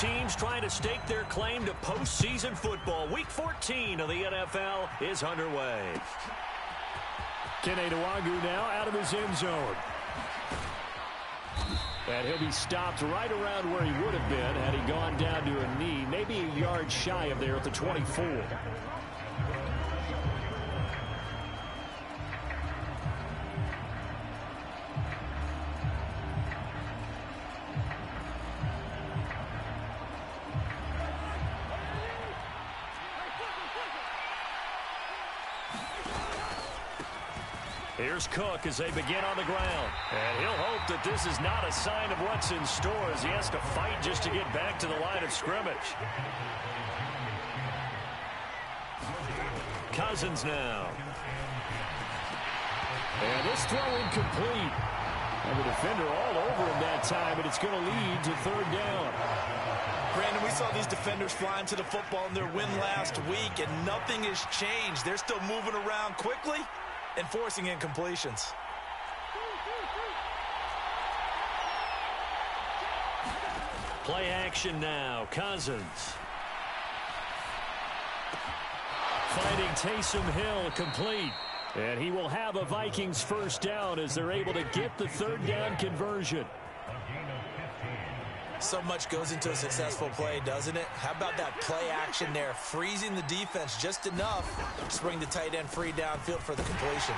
teams trying to stake their claim to postseason football. Week 14 of the NFL is underway. Nwagu now out of his end zone. And he'll be stopped right around where he would have been had he gone down to a knee, maybe a yard shy of there at the 24. Here's Cook as they begin on the ground. And he'll hope that this is not a sign of what's in store as he has to fight just to get back to the line of scrimmage. Cousins now. And this throw incomplete. And the defender all over him that time, and it's going to lead to third down. Brandon, we saw these defenders flying to the football in their win last week, and nothing has changed. They're still moving around quickly and forcing incompletions. Play action now. Cousins. Finding Taysom Hill complete. And he will have a Vikings first down as they're able to get the third down conversion. So much goes into a successful play, doesn't it? How about that play action there, freezing the defense just enough to bring the tight end free downfield for the completion.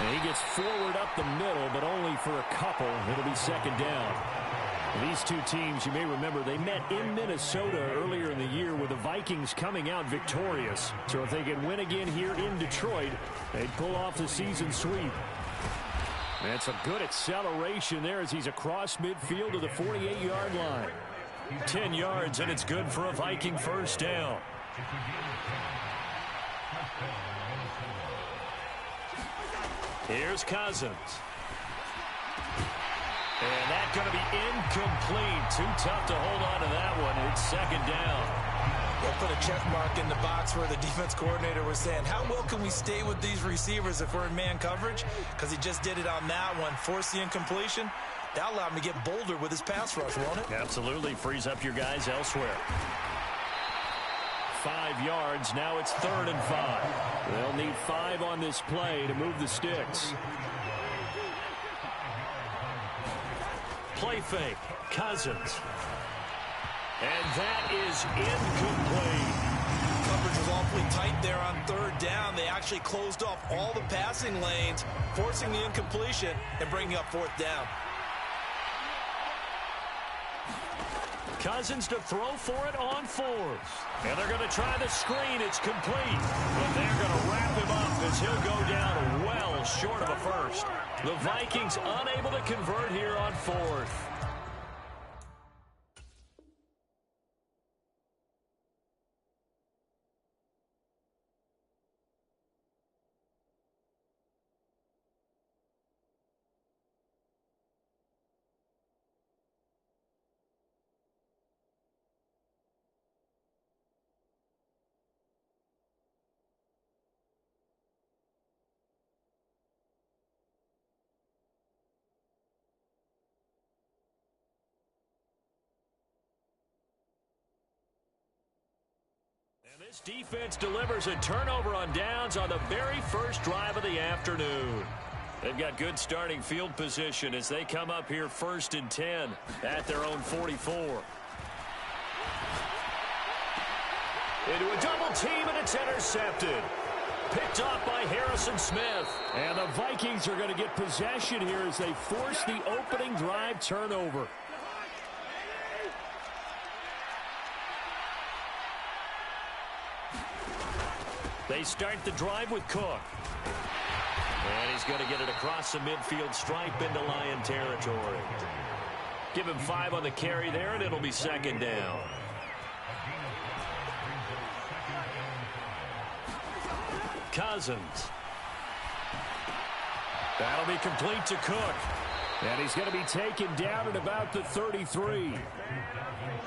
And he gets forward up the middle, but only for a couple. It'll be second down. These two teams, you may remember, they met in Minnesota earlier in the year with the Vikings coming out victorious. So if they can win again here in Detroit, they'd pull off the season sweep. That's a good acceleration there as he's across midfield to the 48-yard line. 10 yards, and it's good for a Viking first down. Here's Cousins. And that's going to be incomplete. Too tough to hold on to that one. It's second down. They'll put a check mark in the box where the defense coordinator was saying, how well can we stay with these receivers if we're in man coverage? Because he just did it on that one. Force the incompletion. That'll allow him to get bolder with his pass rush, won't it? Absolutely. Frees up your guys elsewhere. 5 yards. Now it's 3rd and 5. They'll need 5 on this play to move the sticks. Play fake. Cousins. And that is incomplete. Coverage was awfully tight there on 3rd down. They actually closed off all the passing lanes, forcing the incompletion and bringing up 4th down. Cousins to throw for it on 4th. And they're going to try the screen. It's complete. But they're going to wrap him up as he'll go down well short of a first. The Vikings unable to convert here on 4th. This defense delivers a turnover on downs on the very first drive of the afternoon. They've got good starting field position as they come up here 1st and 10 at their own 44. Into a double team, and it's intercepted. Picked off by Harrison Smith. And the Vikings are going to get possession here as they force the opening drive turnover. They start the drive with Cook. And he's going to get it across the midfield stripe into Lion territory. Give him 5 on the carry there, and it'll be second down. Cousins. That'll be complete to Cook. And he's going to be taken down at about the 33.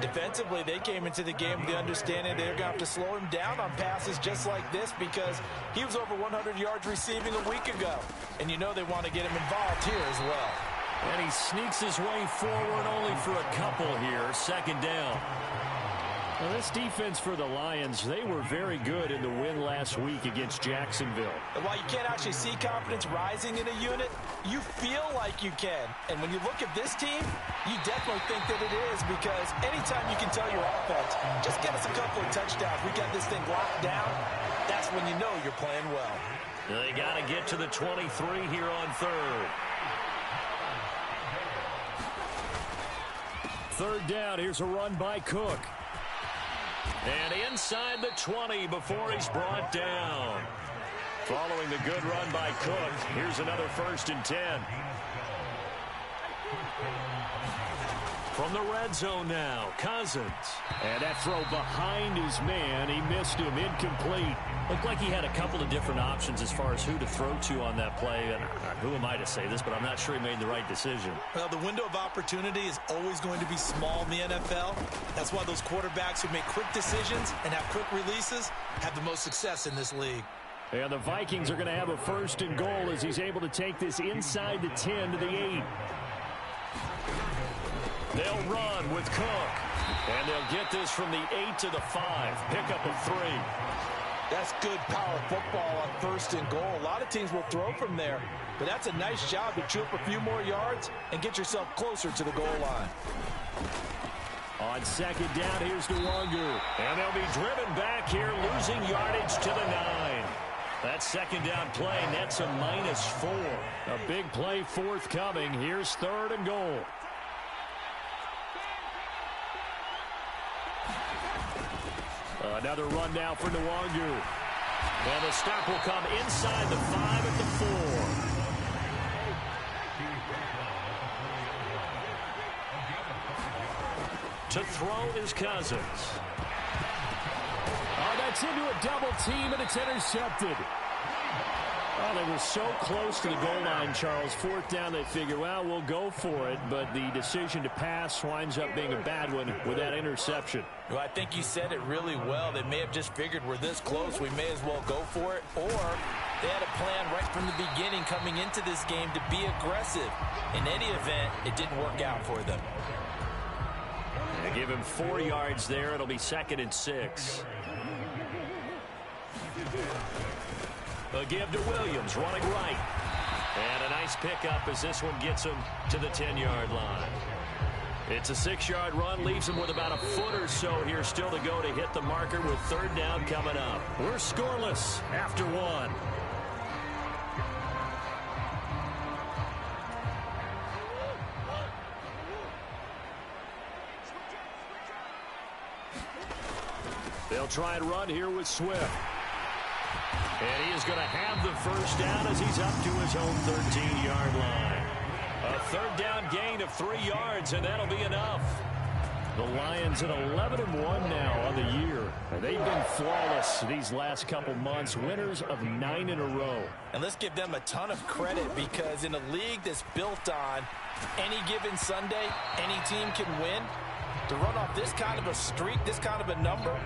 Defensively, they came into the game with the understanding they're going to have to slow him down on passes just like this because he was over 100 yards receiving a week ago. And you know they want to get him involved here as well. And he sneaks his way forward only for a couple here. Second down. Well, this defense for the Lions, they were very good in the win last week against Jacksonville. And while you can't actually see confidence rising in a unit, you feel like you can. And when you look at this team, you definitely think that it is, because anytime you can tell your offense, just get us a couple of touchdowns, we got this thing locked down, that's when you know you're playing well. They got to get to the 23 here on third. Third down, here's a run by Cook. And inside the 20 before he's brought down. Following the good run by Cook, here's another 1st and 10. From the red zone now, Cousins. And that throw behind his man, he missed him, incomplete. Looked like he had a couple of different options as far as who to throw to on that play. And who am I to say this, but I'm not sure he made the right decision. Well, the window of opportunity is always going to be small in the NFL. That's why those quarterbacks who make quick decisions and have quick releases have the most success in this league. And the Vikings are going to have a 1st and goal as he's able to take this inside the 10 to the 8. They'll run with Cook. And they'll get this from the 8 to the 5. Pick up a 3. That's good power football on 1st and goal. A lot of teams will throw from there, but that's a nice job to chew up a few more yards and get yourself closer to the goal line. On 2nd down, here's Nwangu. And they'll be driven back here, losing yardage to the 9. That 2nd down play nets a -4. A big play forthcoming. Here's 3rd and goal. Another run now for Nwangu. And the stop will come inside the 5 at the 4. To throw is Cousins. Oh, that's into a double team, and it's intercepted. Oh, they were so close to the goal line, Charles. 4th down, they figure, well, we'll go for it. But the decision to pass winds up being a bad one with that interception. Well, I think you said it really well. They may have just figured we're this close, we may as well go for it. Or they had a plan right from the beginning coming into this game to be aggressive. In any event, it didn't work out for them. They give him 4 yards there. It'll be 2nd and 6. A give to Williams, running right. And a nice pickup as this one gets him to the 10-yard line. It's a 6-yard run, leaves him with about a foot or so here still to go to hit the marker with 3rd down coming up. We're scoreless after 1. They'll try and run here with Swift. And he is going to have the 1st down as he's up to his own 13-yard line. A 3rd down gain of 3 yards, and that'll be enough. The Lions at 11-1 now on the year. They've been flawless these last couple months, winners of 9 in a row. And let's give them a ton of credit, because in a league that's built on any given Sunday, any team can win, to run off this kind of a streak, this kind of a number,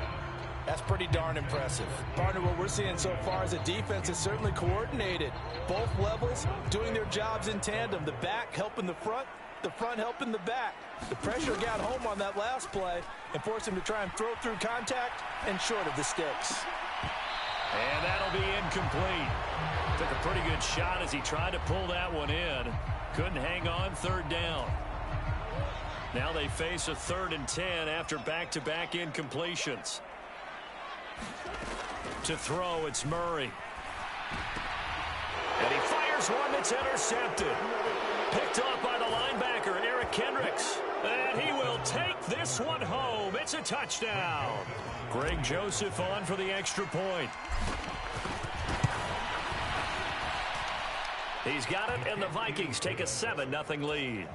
that's pretty darn impressive. Partner, what we're seeing so far is a defense is certainly coordinated. Both levels doing their jobs in tandem. The back helping the front helping the back. The pressure got home on that last play and forced him to try and throw through contact and short of the sticks. And that'll be incomplete. Took a pretty good shot as he tried to pull that one in. Couldn't hang on, 3rd down. Now they face a 3rd and 10 after back-to-back incompletions. To throw, it's Murray. And he fires one that's intercepted. Picked off by the linebacker, Eric Kendricks. And he will take this one home. It's a touchdown. Greg Joseph on for the extra point. He's got it, and the Vikings take a 7-0 lead.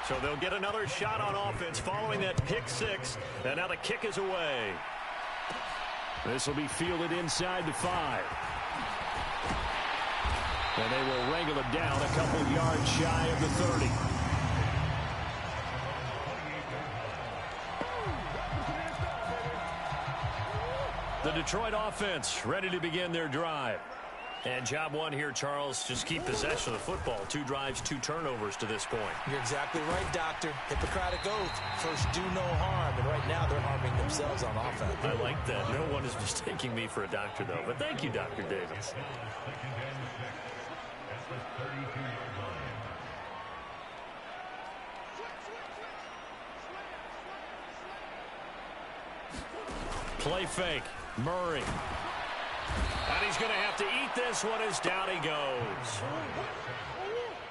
So they'll get another shot on offense following that pick 6. And now the kick is away. This will be fielded inside the 5. And they will wrangle it down a couple yards shy of the 30. The Detroit offense ready to begin their drive. And job one here, Charles, just keep possession of the football. 2 drives, 2 turnovers to this point. You're exactly right, Doctor. Hippocratic oath. First, do no harm. And right now, they're harming themselves on offense. I like that. No one is mistaking me for a doctor, though. But thank you, Dr. Davis. Play fake. Murray. And he's going to have to eat this one as down he goes.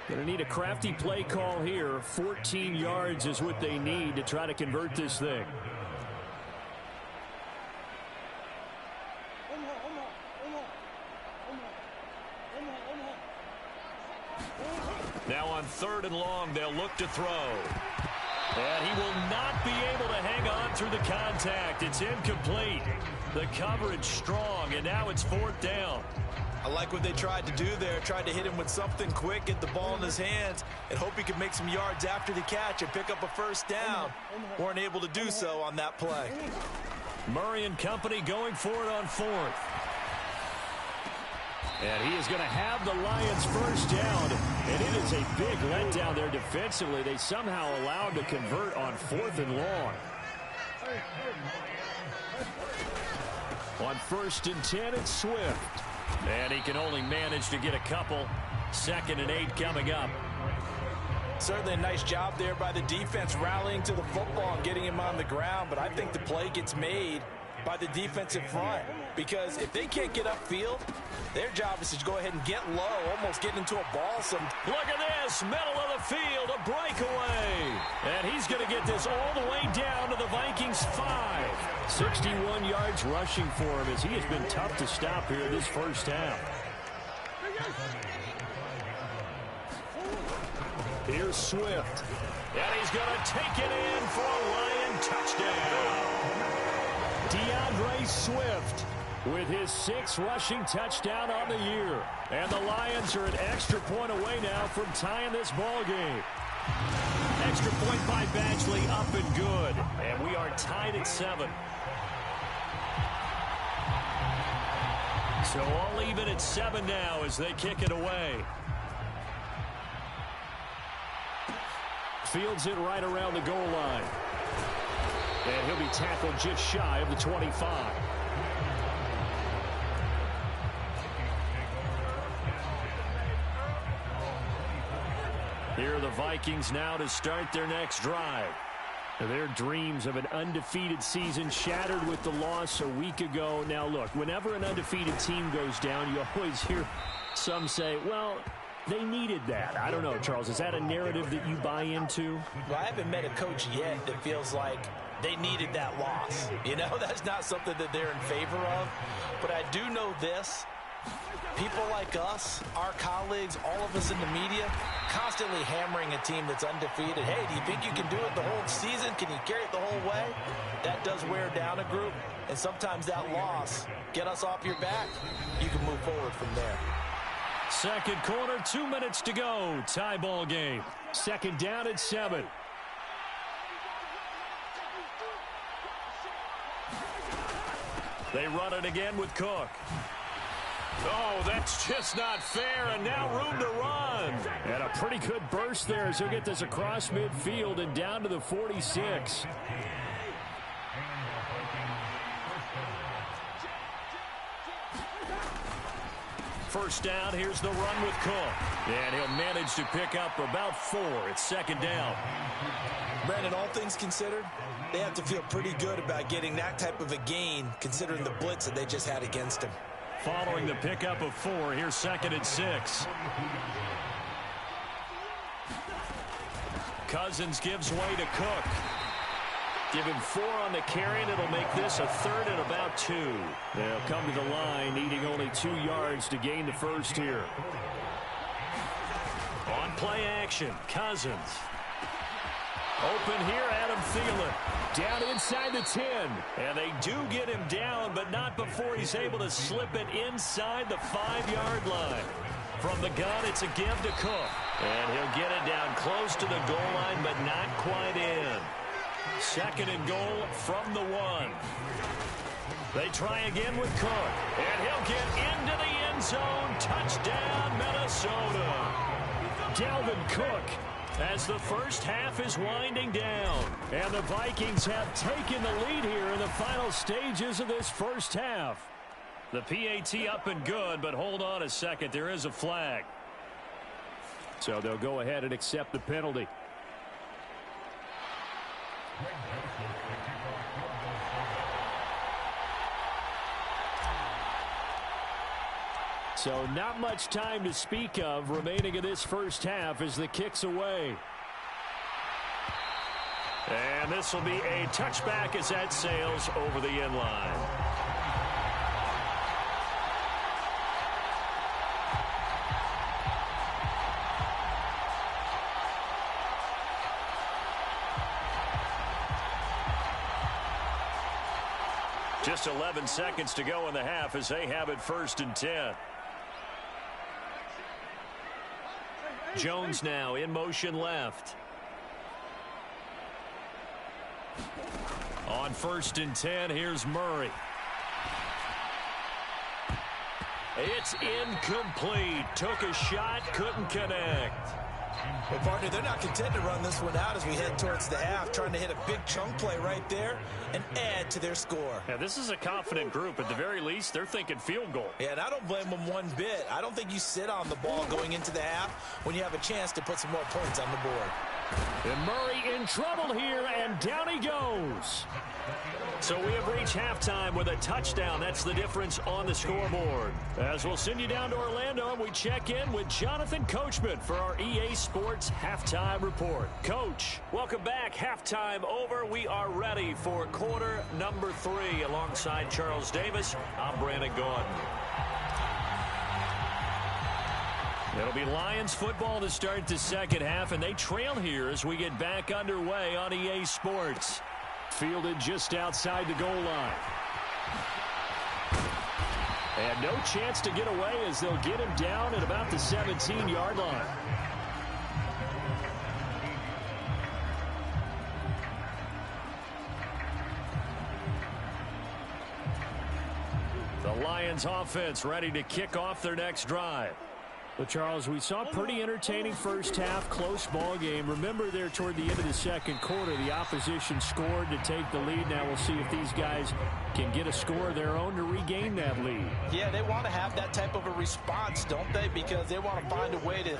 Going to need a crafty play call here. 14 yards is what they need to try to convert this thing. Now on 3rd and long, they'll look to throw. And he will not be able to hang on through the contact. It's incomplete. The coverage strong, and now it's 4th down. I like what they tried to do there. Tried to hit him with something quick, get the ball in his hands, and hope he could make some yards after the catch and pick up a 1st down. Weren't able to do so on that play. Murray and company going for it on 4th. And he is going to have the Lions 1st down. And it is a big letdown there defensively. They somehow allowed to convert on 4th and long. On 1st and 10, it's Swift. And he can only manage to get a couple. 2nd and 8 coming up. Certainly a nice job there by the defense rallying to the football and getting him on the ground. But I think the play gets made by the defensive front. Because if they can't get upfield, their job is to go ahead and get low, almost get into a ball. Look at this, middle of the field, a breakaway. And he's going to get this all the way down to the Vikings 5. 61 yards rushing for him as he has been tough to stop here this 1st half. Here's Swift. And he's going to take it in for a Lion touchdown. DeAndre Swift with his 6th rushing touchdown on the year. And the Lions are an extra point away now from tying this ball game. Extra point by Badgley, up and good. And we are tied at 7. So all even at 7 now as they kick it away. Fields it right around the goal line. And he'll be tackled just shy of the 25. Here are the Vikings now to start their next drive. Their dreams of an undefeated season shattered with the loss a week ago. Now, look, whenever an undefeated team goes down, you always hear some say, well, they needed that. I don't know, Charles. Is that a narrative that you buy into? Well, I haven't met a coach yet that feels like they needed that loss. You know, that's not something that they're in favor of. But I do know this. People like us, our colleagues, all of us in the media, constantly hammering a team that's undefeated. Hey, do you think you can do it the whole season? Can you carry it the whole way? That does wear down a group. And sometimes that loss, get us off your back, you can move forward from there. 2nd quarter, 2 minutes to go. Tie ball game. 2nd down at 7. They run it again with Cook. Oh, that's just not fair, and now room to run. And a pretty good burst there as he'll get this across midfield and down to the 46. First down, here's the run with Cook. And he'll manage to pick up about 4. It's 2nd down. Brandon, all things considered, they have to feel pretty good about getting that type of a gain, considering the blitz that they just had against him. Following the pickup of 4, here's 2nd and 6. Cousins gives way to Cook. Give him 4 on the carry, and it'll make this a 3rd and about 2. They'll come to the line, needing only 2 yards to gain the first here. On play action, Cousins. Open here, Adam Thielen. Down inside the 10. And they do get him down, but not before he's able to slip it inside the 5-yard line. From the gun, it's a give to Cook. And he'll get it down close to the goal line, but not quite in. Second and goal from the 1. They try again with Cook. And he'll get into the end zone. Touchdown, Minnesota. Dalvin Cook as the first half is winding down. And the Vikings have taken the lead here in the final stages of this first half. The PAT up and good, but hold on a second. There is a flag. So they'll go ahead and accept the penalty. So not much time to speak of remaining in this first half as the kick's away. And this will be a touchback as that sails over the end line. Just 11 seconds to go in the half as they have it 1st and 10. Jones now in motion left. On 1st and 10, here's Murray. It's incomplete. Took a shot, couldn't connect. Well, partner, they're not content to run this one out as we head towards the half, trying to hit a big chunk play right there and add to their score. Yeah, this is a confident group. At the very least, they're thinking field goal. Yeah, and I don't blame them one bit. I don't think you sit on the ball going into the half when you have a chance to put some more points on the board. And Murray in trouble here, and down he goes. So we have reached halftime with a touchdown. That's the difference on the scoreboard. As we'll send you down to Orlando, and we check in with Jonathan Coachman for our EA Sports Halftime Report. Coach, welcome back. Halftime over. We are ready for quarter number 3. Alongside Charles Davis, I'm Brandon Gaudin. It'll be Lions football to start the second half, and they trail here as we get back underway on EA Sports. Fielded just outside the goal line. And no chance to get away as they'll get him down at about the 17-yard line. The Lions offense ready to kick off their next drive. Well, Charles, we saw a pretty entertaining first half, close ball game. Remember there toward the end of the second quarter, the opposition scored to take the lead. Now we'll see if these guys can get a score of their own to regain that lead. Yeah, they want to have that type of a response, don't they? Because they want to find a way to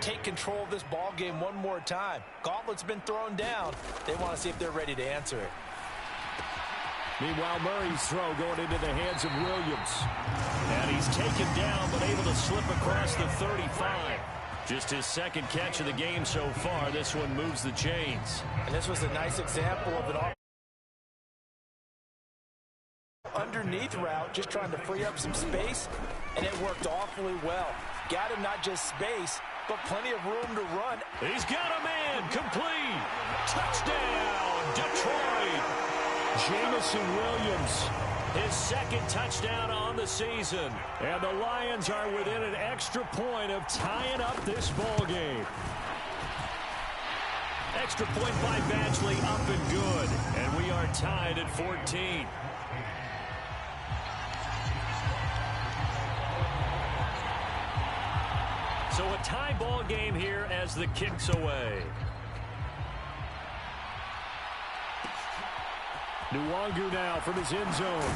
take control of this ball game one more time. Gauntlet's been thrown down. They want to see if they're ready to answer it. Meanwhile, Murray's throw going into the hands of Williams. And he's taken down, but able to slip across the 35. Just his second catch of the game so far. This one moves the chains. And this was a nice example of an underneath route, just trying to free up some space, and it worked awfully well. Got him not just space, but plenty of room to run. He's got a man, complete. Touchdown, Detroit. Jamison Williams, his second touchdown on the season. And the Lions are within an extra point of tying up this ball game. Extra point by Badgley, up and good. And we are tied at 14. So a tie ball game here as the kick's away. Nwangu now from his end zone.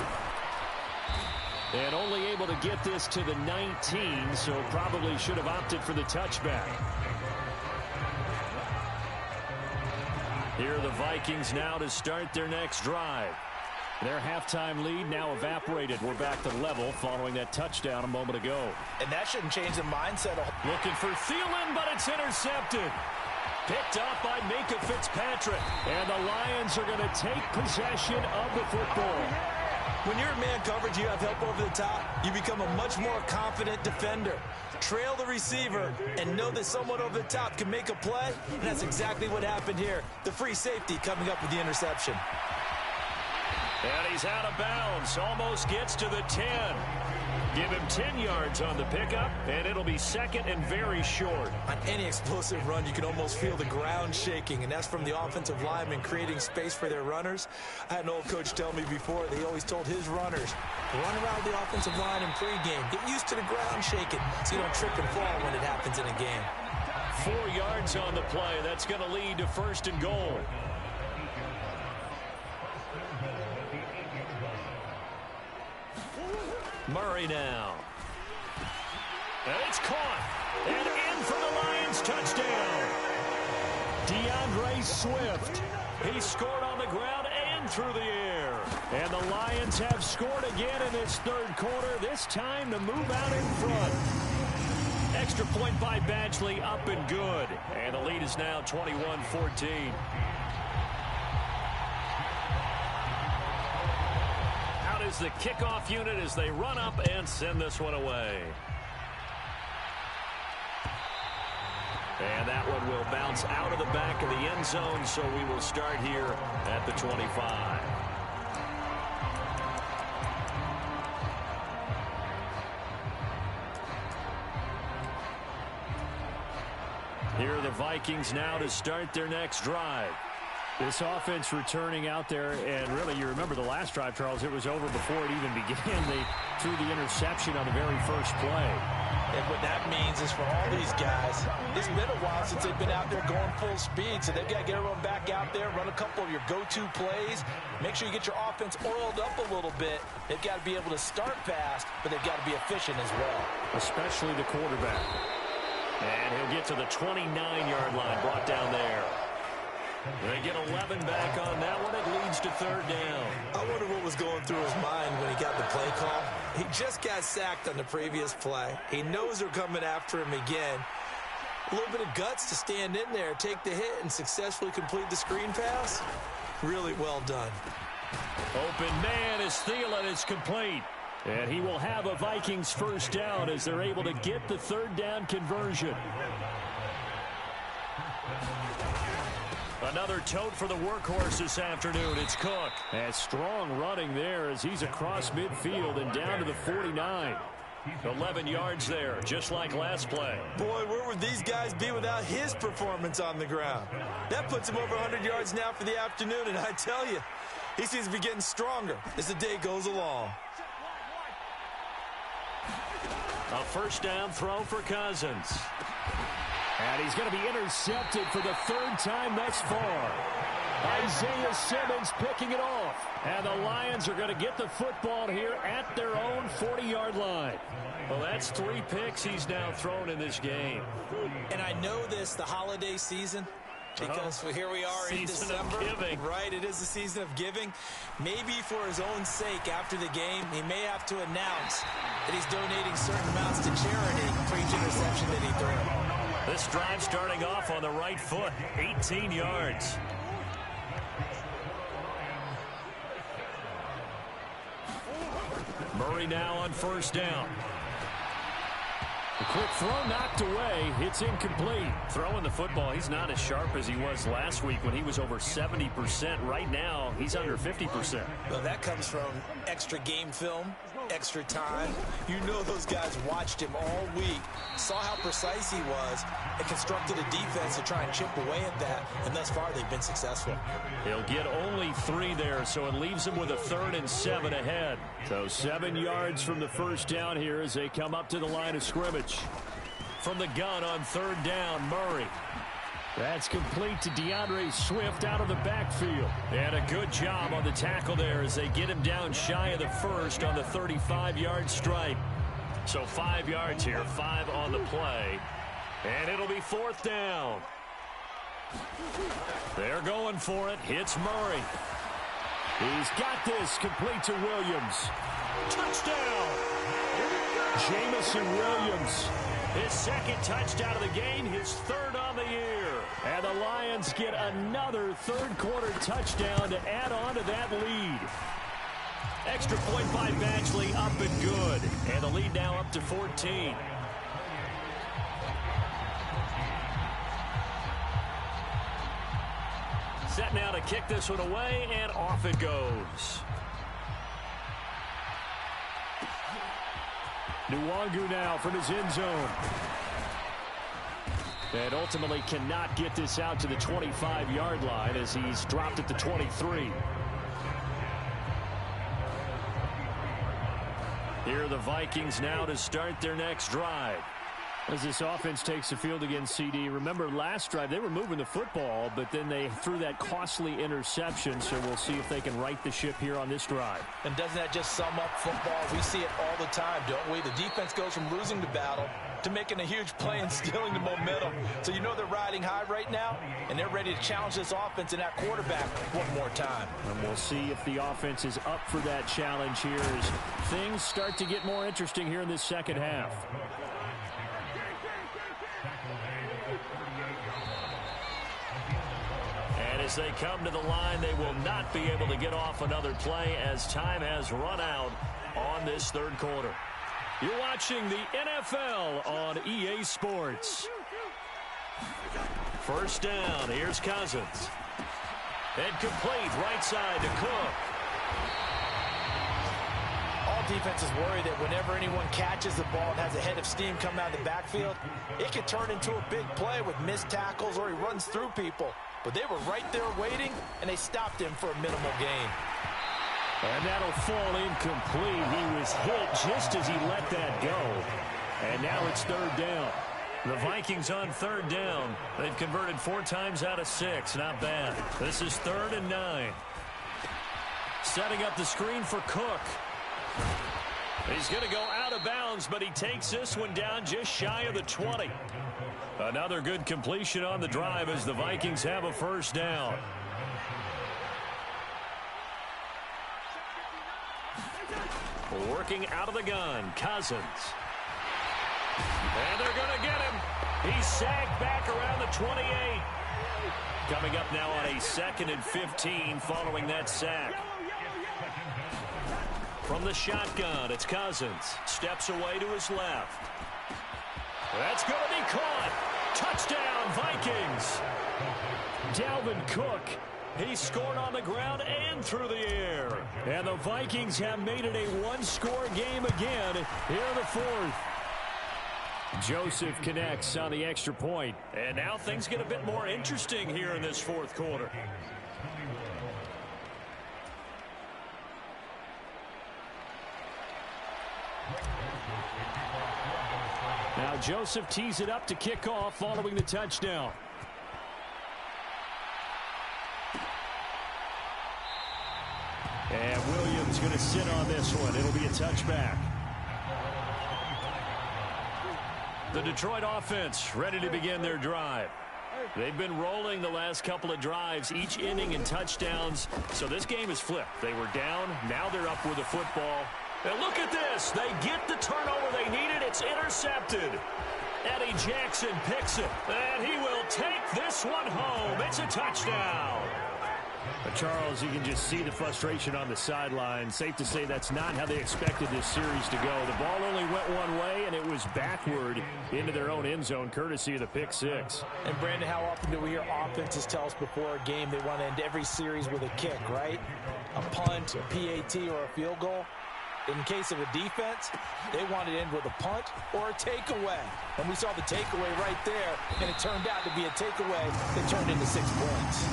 And only able to get this to the 19, so probably should have opted for the touchback. Here are the Vikings now to start their next drive. Their halftime lead now evaporated. We're back to level following that touchdown a moment ago. And that shouldn't change the mindset. Looking for Thielen, but it's intercepted. Picked up by Minka Fitzpatrick. And the Lions are going to take possession of the football. When you're in man coverage, you have help over the top. You become a much more confident defender. Trail the receiver and know that someone over the top can make a play. And that's exactly what happened here. The free safety coming up with the interception. And he's out of bounds. Almost gets to the 10. Give him 10 yards on the pickup, and it'll be second and very short. On any explosive run, you can almost feel the ground shaking, and that's from the offensive linemen creating space for their runners. I had an old coach tell me before, they always told his runners, run around the offensive line in pregame. Get used to the ground shaking so you don't trip and fall when it happens in a game. 4 yards on the play. That's going to lead to first and goal. Murray now. And it's caught. And in for the Lions touchdown. DeAndre Swift. He scored on the ground and through the air. And the Lions have scored again in this third quarter. This time to move out in front. Extra point by Badgley, up and good. And the lead is now 21-14. Out is the kickoff unit as they run up and send this one away. And that one will bounce out of the back of the end zone, so we will start here at the 25. Here are the Vikings now to start their next drive. This offense returning out there, and really, you remember the last drive, Charles, it was over before it even began. They threw the interception on the very first play. And what that means is for all these guys, it's been a while since they've been out there going full speed, so they've got to get everyone back out there, run a couple of your go-to plays, make sure you get your offense oiled up a little bit. They've got to be able to start fast, but they've got to be efficient as well. Especially the quarterback. And he'll get to the 29-yard line, brought down there. They get 11 back on that one. It leads to third down. I wonder what was going through his mind when he got the play call. He just got sacked on the previous play. He knows they're coming after him again. A little bit of guts to stand in there, take the hit, and successfully complete the screen pass. Really well done. Open man is Thielen. It's complete. And he will have a Vikings first down as they're able to get the third down conversion. Another tote for the workhorse this afternoon. It's Cook. And strong running there as he's across midfield and down to the 49. 11 yards there, just like last play. Boy, where would these guys be without his performance on the ground? That puts him over 100 yards now for the afternoon, and I tell you, he seems to be getting stronger as the day goes along. A first down throw for Cousins. And he's going to be intercepted for the third time thus far. Isaiah Simmons picking it off. And the Lions are going to get the football here at their own 40-yard line. Well, that's 3 picks he's now thrown in this game. And I know this, the holiday season, because here we are in December. Right, it is the season of giving. Maybe for his own sake after the game, he may have to announce that he's donating certain amounts to charity for each interception that he threw. This drive starting off on the right foot, 18 yards. Murray now on first down. A quick throw knocked away. It's incomplete. Throwing the football, he's not as sharp as he was last week when he was over 70%. Right now, he's under 50%. Well, that comes from extra game film, extra time. You know those guys watched him all week, saw how precise he was, and constructed a defense to try and chip away at that. And thus far, they've been successful. He'll get only 3 there, so it leaves him with a 3rd and 7 ahead. So 7 yards from the first down here as they come up to the line of scrimmage. From the gun on third down, Murray. That's complete to DeAndre Swift out of the backfield. And a good job on the tackle there as they get him down shy of the first on the 35-yard stripe. So 5 yards here, 5 on the play. And it'll be 4th down. They're going for it. Hits Murray. He's got this, complete to Williams. Touchdown! Jamison Williams. His 2nd touchdown of the game, his 3rd on the year. And the Lions get another third-quarter touchdown to add on to that lead. Extra point by Badgley, up and good. And the lead now up to 14. Set now to kick this one away, and off it goes. Nwangu now from his end zone. And ultimately cannot get this out to the 25-yard line as he's dropped at the 23. Here are the Vikings now to start their next drive. As this offense takes the field against CD, remember last drive they were moving the football, but then they threw that costly interception, so we'll see if they can right the ship here on this drive. And doesn't that just sum up football? We see it all the time, don't we? The defense goes from losing the battle to making a huge play and stealing the momentum. So you know they're riding high right now, and they're ready to challenge this offense and that quarterback one more time. And we'll see if the offense is up for that challenge here as things start to get more interesting here in this second half. And as they come to the line, they will not be able to get off another play as time has run out on this third quarter. You're watching the NFL on EA Sports. First down, here's Cousins. And complete, right side to Cook. All defenses worry that whenever anyone catches the ball and has a head of steam coming out of the backfield, it can turn into a big play with missed tackles or he runs through people. But they were right there waiting, and they stopped him for a minimal gain. And that'll fall incomplete. He was hit just as he let that go. And now it's third down. The Vikings on third down. They've converted 4 times out of 6. Not bad. This is 3rd and 9. Setting up the screen for Cook. He's going to go out of bounds, but he takes this one down just shy of the 20. Another good completion on the drive as the Vikings have a first down. Working out of the gun, Cousins. And they're going to get him. He's sagged back around the 28. Coming up now on a 2nd and 15 following that sack. From the shotgun, it's Cousins. Steps away to his left. That's going to be caught. Touchdown, Vikings. Dalvin Cook. He scored on the ground and through the air. And the Vikings have made it a one-score game again here in the fourth. Joseph connects on the extra point. And now things get a bit more interesting here in this fourth quarter. Now Joseph tees it up to kick off following the touchdown. And Williams going to sit on this one. It'll be a touchback. The Detroit offense ready to begin their drive. They've been rolling the last couple of drives, each inning in touchdowns. So this game is flipped. They were down. Now they're up with the football. And look at this. They get the turnover they needed. It's intercepted. Eddie Jackson picks it. And he will take this one home. It's a touchdown. But Charles, you can just see the frustration on the sideline. Safe to say that's not how they expected this series to go. The ball only went one way, and it was backward into their own end zone, courtesy of the pick six. And, Brandon, how often do we hear offenses tell us before a game they want to end every series with a kick, right? A punt, a PAT, or a field goal. In case of a defense, they wanted to end with a punt or a takeaway. And we saw the takeaway right there, and it turned out to be a takeaway that turned into 6 points.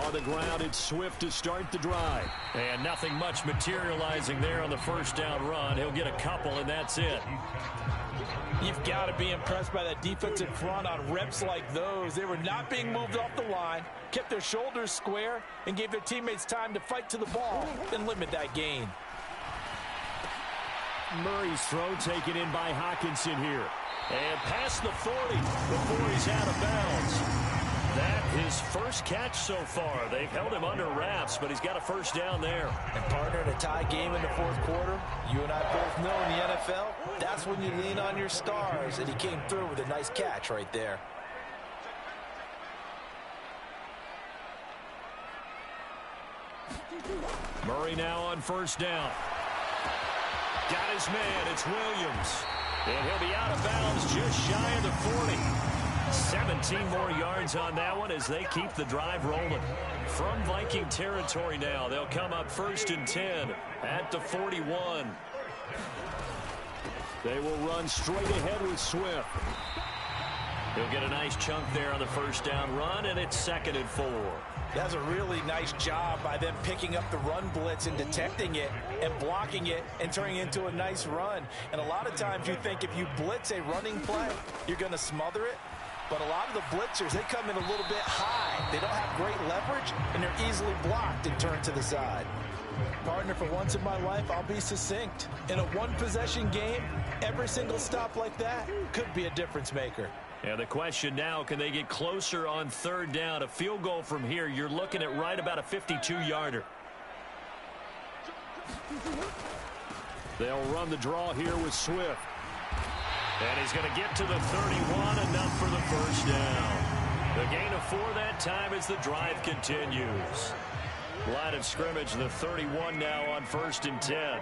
On the ground, it's Swift to start the drive. And nothing much materializing there on the first down run. He'll get a couple, and that's it. You've got to be impressed by that defensive front on reps like those. They were not being moved off the line, kept their shoulders square, and gave their teammates time to fight to the ball and limit that gain. Murray's throw taken in by Hawkinson here. And past the 40 before he's out of bounds. That his first catch so far. They've held him under wraps, but he's got a first down there. And, partner, in a tie game in the fourth quarter, you and I both know in the NFL, that's when you lean on your stars, and he came through with a nice catch right there. Murray now on first down. Got his man. It's Williams. And he'll be out of bounds just shy of the 40. 17 more yards on that one as they keep the drive rolling. From Viking territory now, they'll come up 1st and 10 at the 41. They will run straight ahead with Swift. He'll get a nice chunk there on the 1st down run, and it's 2nd and 4. That's a really nice job by them picking up the run blitz and detecting it and blocking it and turning it into a nice run. And a lot of times you think if you blitz a running play, you're going to smother it. But a lot of the blitzers, they come in a little bit high. They don't have great leverage, and they're easily blocked and turned to the side. Partner, for once in my life, I'll be succinct. In a one-possession game, every single stop like that could be a difference maker. And the question now, can they get closer on 3rd down? A field goal from here, you're looking at right about a 52-yarder. They'll run the draw here with Swift. And he's going to get to the 31, enough for the 1st down. The gain of 4 that time as the drive continues. Line of scrimmage, the 31 now on 1st and 10.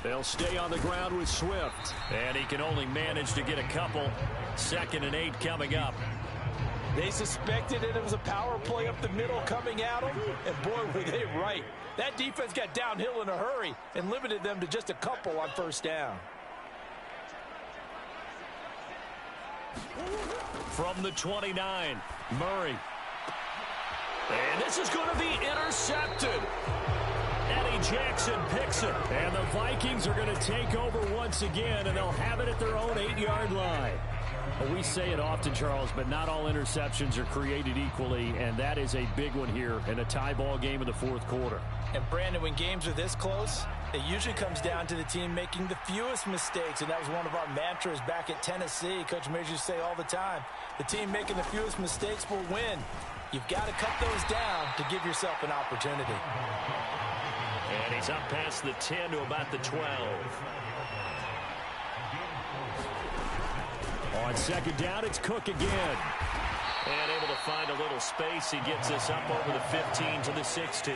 They'll stay on the ground with Swift. And he can only manage to get a couple. 2nd and 8 coming up. They suspected it was a power play up the middle coming at them, and boy, were they right. That defense got downhill in a hurry and limited them to just a couple on 1st down. From the 29, Murray. And this is going to be intercepted. Eddie Jackson picks it. And the Vikings are going to take over once again, and they'll have it at their own 8-yard line. Well, we say it often, Charles, but not all interceptions are created equally, and that is a big one here in a tie ball game in the 4th quarter. And, Brandon, when games are this close, it usually comes down to the team making the fewest mistakes, and that was one of our mantras back at Tennessee. Coach Majors used to say all the time, the team making the fewest mistakes will win. You've got to cut those down to give yourself an opportunity. And he's up past the 10 to about the 12. On 2nd down, it's Cook again. And able to find a little space. He gets us up over the 15 to the 16.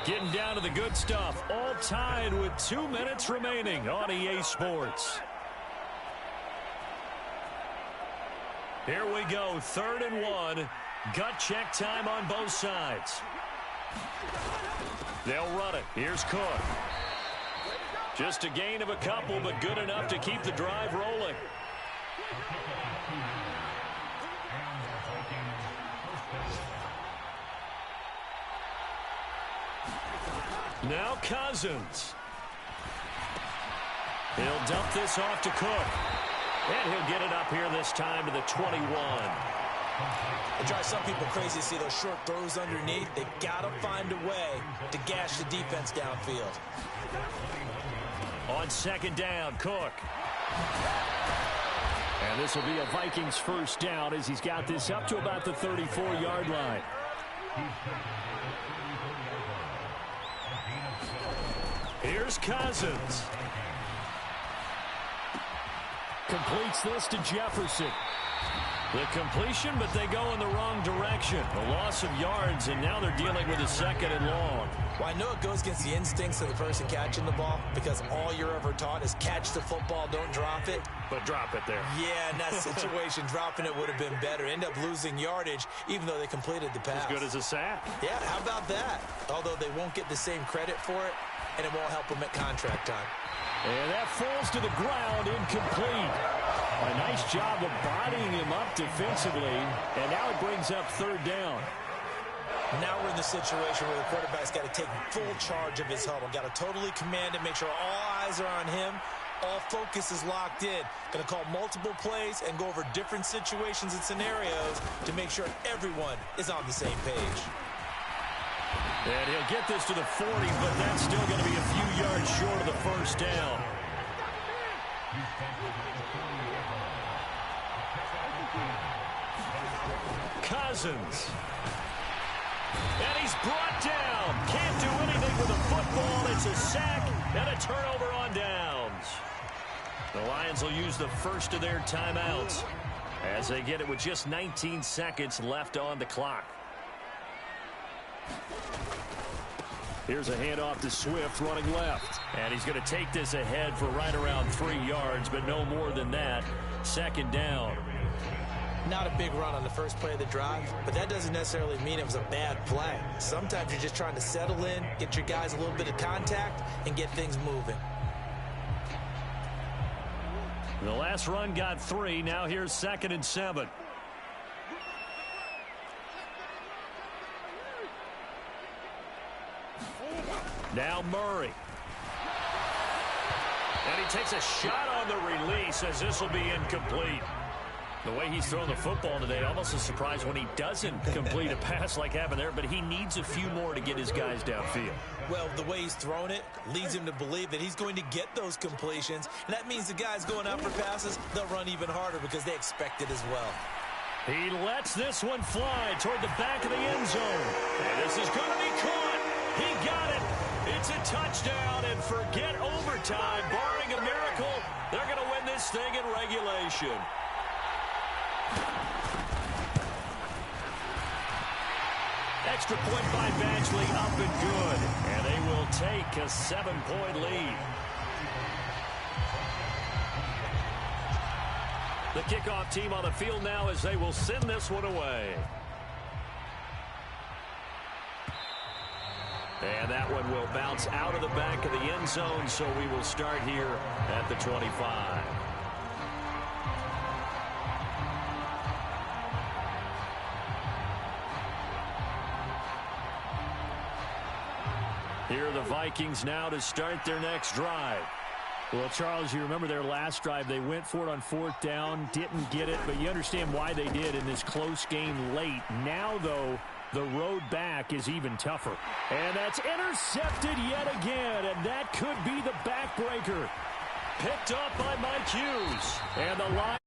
Getting down to the good stuff. All tied with 2 minutes remaining on EA Sports. Here we go. 3rd and 1. Gut check time on both sides. They'll run it. Here's Cook. Just a gain of a couple, but good enough to keep the drive rolling. Now Cousins. He'll dump this off to Cook. And he'll get it up here this time to the 21. It drives some people crazy to see those short throws underneath. They've got to find a way to gash the defense downfield. On 2nd down, Cook. And this will be a Vikings 1st down as he's got this up to about the 34-yard line. Here's Cousins. Completes this to Jefferson. The completion, but they go in the wrong direction. A loss of yards, and now they're dealing with a 2nd and long. Well, I know it goes against the instincts of the person catching the ball because all you're ever taught is catch the football, don't drop it. But drop it there. Yeah, in that situation, dropping it would have been better. End up losing yardage, even though they completed the pass. As good as a sack. Yeah, how about that? Although they won't get the same credit for it, and it won't help them at contract time. And that falls to the ground, incomplete. A nice job of bodying him up defensively, and now it brings up 3rd down. Now we're in the situation where the quarterback's got to take full charge of his huddle. Got to totally command it, make sure all eyes are on him. All focus is locked in. Going to call multiple plays and go over different situations and scenarios to make sure everyone is on the same page. And he'll get this to the 40, but that's still going to be a few yards short of the 1st down. Cousins. And he's brought down. Can't do anything with the football. It's a sack and a turnover on downs. The Lions will use the first of their timeouts. as they get it with just 19 seconds left on the clock. Here's a handoff to Swift running left. And he's going to take this ahead for right around 3 yards, but no more than that. Second down. Not a big run on the first play of the drive, but that doesn't necessarily mean it was a bad play. Sometimes you're just trying to settle in, get your guys a little bit of contact, and get things moving. The last run got 3. Now here's 2nd and 7. Now Murray. And he takes a shot on the release as this will be incomplete. The way he's thrown the football today, almost a surprise when he doesn't complete a pass like happened there, but he needs a few more to get his guys downfield. Well, the way he's thrown it leads him to believe that he's going to get those completions, and that means the guys going out for passes, they'll run even harder because they expect it as well. He lets this one fly toward the back of the end zone. And this is going to be caught. He got it. It's a touchdown, and forget overtime. Barring a miracle, they're going to win this thing in regulation. Extra point by Badgley, up and good. And they will take a 7-point lead. The kickoff team on the field now as they will send this one away. And that one will bounce out of the back of the end zone, so we will start here at the 25. Here are the Vikings now to start their next drive. Well, Charles, you remember their last drive. They went for it on 4th down, didn't get it, but you understand why they did in this close game late. Now, though, the road back is even tougher. And that's intercepted yet again, and that could be the backbreaker. Picked up by Mike Hughes. And the line